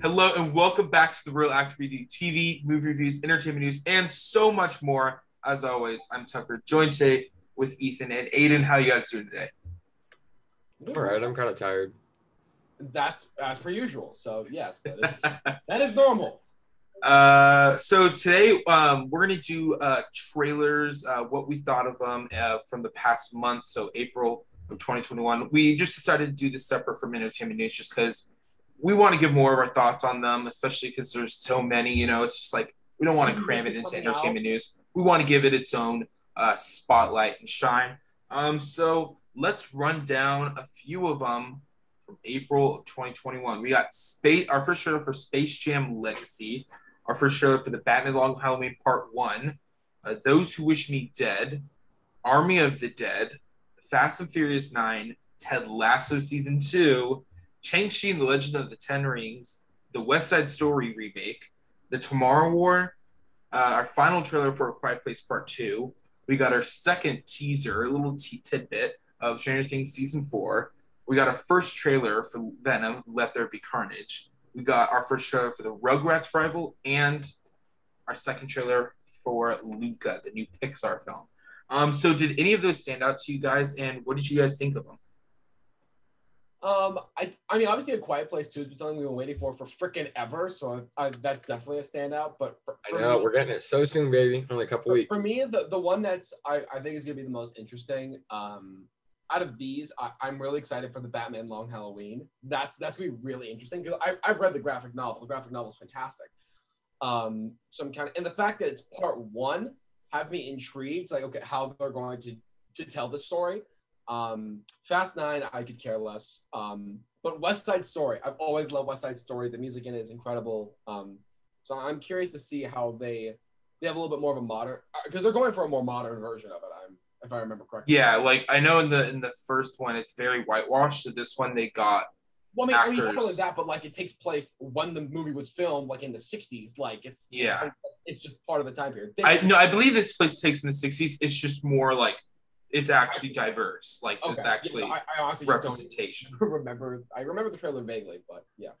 Hello and welcome back to the Real Actor Review TV, movie reviews, entertainment news, and so much more. As always, I'm Tucker, joined today with Ethan and Aiden. How you guys doing today? All right, I'm kind of tired. That's as per usual. So yes, that is normal. So today we're gonna do trailers, what we thought of them from the past month, so April of 2021. We just decided to do this separate from entertainment news, just because we want to give more of our thoughts on them, especially because there's so many. It's just like we don't want to cram it into entertainment news. We want to give it its own spotlight and shine. So let's run down a few of them from April of 2021. We got our first trailer for Space Jam Legacy, our first trailer for the Batman Long Halloween Part 1, Those Who Wish Me Dead, Army of the Dead, Fast and Furious 9, Ted Lasso Season 2, Shang-Chi and the Legend of the Ten Rings, the West Side Story remake, the Tomorrow War, our final trailer for A Quiet Place Part 2. We got our second teaser, a little tidbit of Stranger Things Season 4. We got our first trailer for Venom, Let There Be Carnage. We got our first trailer for the Rugrats rival and our second trailer for Luca, the new Pixar film. So did any of those stand out to you guys, and what did you guys think of them? I mean, obviously, A Quiet Place 2 has been something we've been waiting for freaking ever, so that's definitely a standout. But I know we're getting it so soon, baby. Only a couple weeks. For me, the one that's I think is gonna be the most interesting. Out of these, I'm really excited for the Batman Long Halloween. That's gonna be really interesting because I've read the graphic novel. The graphic novel is fantastic. And the fact that it's part 1 has me intrigued. Like, okay, how they're going to tell the story. Fast 9, I could care less. But West Side Story, I've always loved West Side Story. The music in it is incredible. So I'm curious to see how they have a little bit more of a modern, because they're going for a more modern version of it. If I remember correctly. Yeah, like I know in the first one it's very whitewashed. So this one they got. Well, I mean, not only that, but like it takes place when the movie was filmed, like in the '60s. Like it's just part of the time period. I believe this place takes in the '60s. It's just more like it's actually diverse. Like it's actually I honestly representation. I remember the trailer vaguely, but yeah.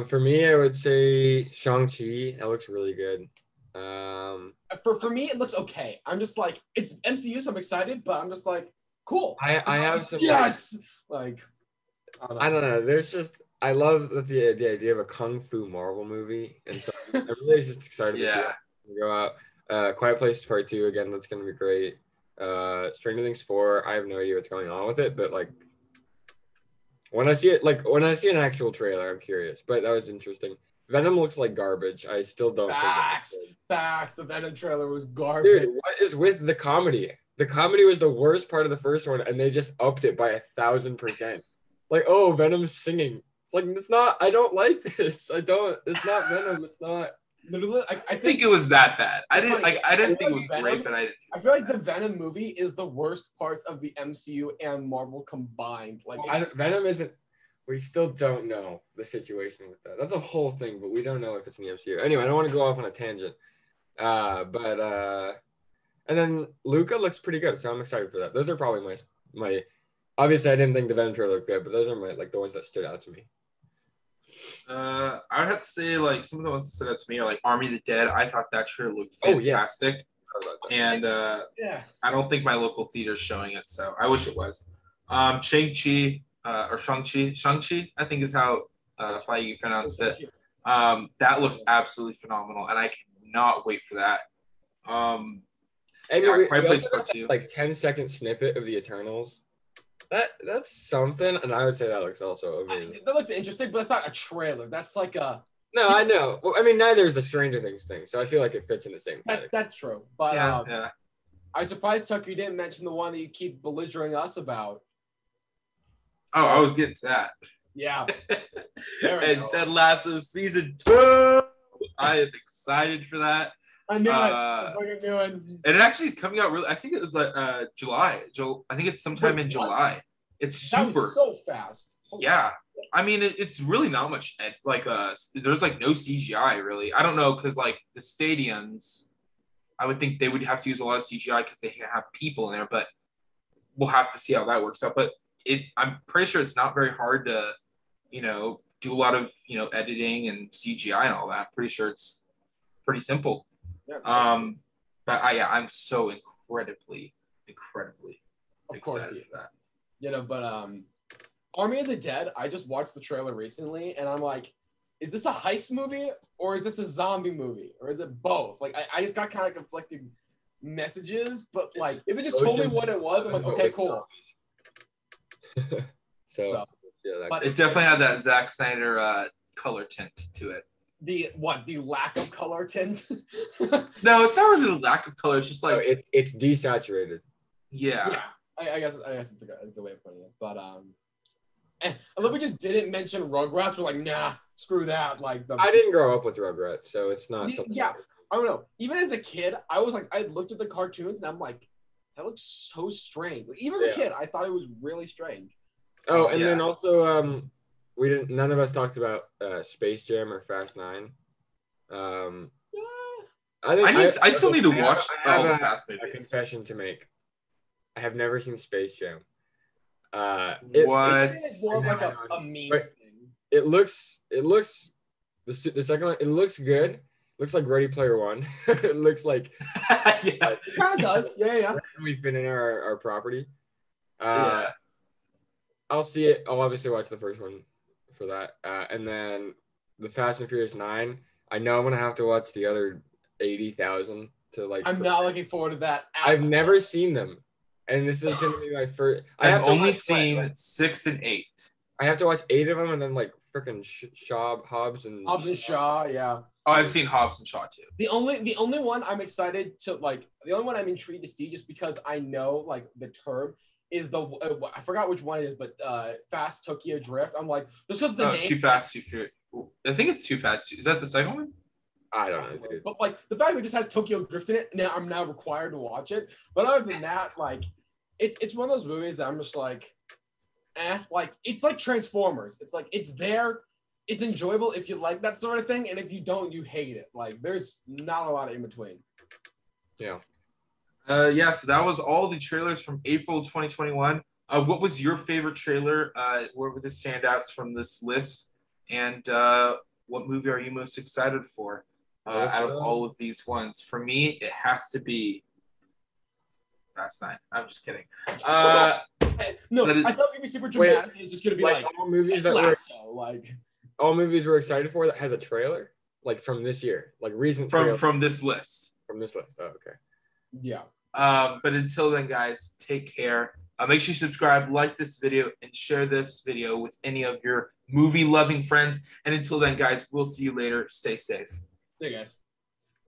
For me, I would say Shang-Chi. That looks really good. For me, it looks okay. I'm just like, it's MCU, so I'm excited, but I'm just like, cool. I have some. Yes. Like, I don't know. There's just I love the idea of a kung fu Marvel movie, and so I'm really just excited to see it go out. Quiet Place Part 2 again. That's gonna be great. Stranger Things 4. I have no idea what's going on with it, but like when I see an actual trailer, I'm curious. But that was interesting. Venom looks like garbage. I still don't think Facts. The Venom trailer was garbage. Dude, what is with the comedy? The comedy was the worst part of the first one, and they just upped it by 1,000%. Like, oh, Venom's singing. It's like, it's not. I don't like this. It's not Venom. It's not. Literally, I think it was that bad. I didn't think it was Venom, great, but I feel like the Venom movie is the worst parts of the MCU and Marvel combined. Like, Venom isn't. We still don't know the situation with that. That's a whole thing, but we don't know if it's in the MCU. Anyway, I don't want to go off on a tangent. And then Luca looks pretty good, so I'm excited for that. Those are probably my. Obviously, I didn't think the Venom trailer looked good, but those are the ones that stood out to me. I would have to say like some of the ones that stood out to me are like Army of the Dead. I thought that trailer looked fantastic. And I don't think my local theater's showing it, so I wish it was. Shang-Chi. Or Shang-Chi, I think is how you pronounce it. That looks absolutely phenomenal, and I cannot wait for that. We also got that, like 10-second snippet of the Eternals. That's something, and I would say that looks also amazing. That looks interesting, but it's not a trailer. That's like a. No, I know. Well, I mean, neither is the Stranger Things thing, so I feel like it fits in the same category. That's true, but I'm surprised, Tucker, you didn't mention the one that you keep belligerent us about. Oh, I was getting to that. Yeah. And Ted Lasso Season 2. I am excited for that. I knew it. I fucking knew it. And it actually is coming out really. I think it was like July. I think it's sometime in July. It's super. That was so fast. Yeah. I mean, it's really not much. There's like no CGI really. I don't know because like the stadiums, I would think they would have to use a lot of CGI because they have people in there. But we'll have to see how that works out. But I'm pretty sure it's not very hard to, do a lot of editing and CGI and all that. Pretty sure it's pretty simple. Yeah, but I'm so incredibly of course excited for that. But Army of the Dead, I just watched the trailer recently, and I'm like, is this a heist movie or is this a zombie movie or is it both? Like, I just got kind of conflicting messages, but like, if they just told me what it was, I'm like, okay, cool. So but it definitely had that Zack Snyder color tint to it. The lack of color tint? No, it's not really the lack of color. It's just like it's desaturated. Yeah. I guess it's a good way of putting it. But I love we just didn't mention Rugrats. We're like, nah, screw that. Like I didn't grow up with Rugrats, so it's not something. Yeah, I don't know. Even as a kid, I was like, I looked at the cartoons and I'm like, that looks so strange. Like, even as a kid, I thought it was really strange. Oh, and then also, none of us talked about Space Jam or Fast 9. I still need to watch all the Fast movies. A confession to make. I have never seen Space Jam. What? It's more like a meme thing. It looks the second one. It looks good. It looks like Ready Player One. It looks like it kind of does. Yeah. We fit in our property. Yeah. I'll see it. I'll obviously watch the first one for that. And then the Fast and Furious 9. I know I'm going to have to watch the other 80,000 to like. I'm not looking forward to that. I've never seen them. And this is going to be my first. I've only seen 6 and 8. I have to watch 8 of them and then like freaking Hobbs and Shaw, yeah. Oh, I've seen Hobbs and Shaw too. The only one I'm excited to like, the only one I'm intrigued to see just because I know like the term is I forgot which one it is, but Fast Tokyo Drift. I'm like, just because the name. Too Fast, Too Furious. I think it's Too Fast. Is that the second one? I don't know. Dude. But like the fact that it just has Tokyo Drift in it, now I'm now required to watch it. But other than that, like it's one of those movies that I'm just like, like it's like Transformers. It's like it's there, it's enjoyable if you like that sort of thing, and if you don't, you hate it. Like there's not a lot of in between. Yeah. So that was all the trailers from April 2021. What was your favorite trailer? What were the standouts from this list? And what movie are you most excited for out of all of these ones? For me, it has to be Fast 9. I'm just kidding. No, I thought it would be super dramatic. It's just going to be like all movies that Lasso, like all movies we're excited for that has a trailer, like from this year, like recent from this list. From this list. Oh, okay. Yeah. But until then, guys, take care. Make sure you subscribe, like this video, and share this video with any of your movie-loving friends. And until then, guys, we'll see you later. Stay safe. See you guys.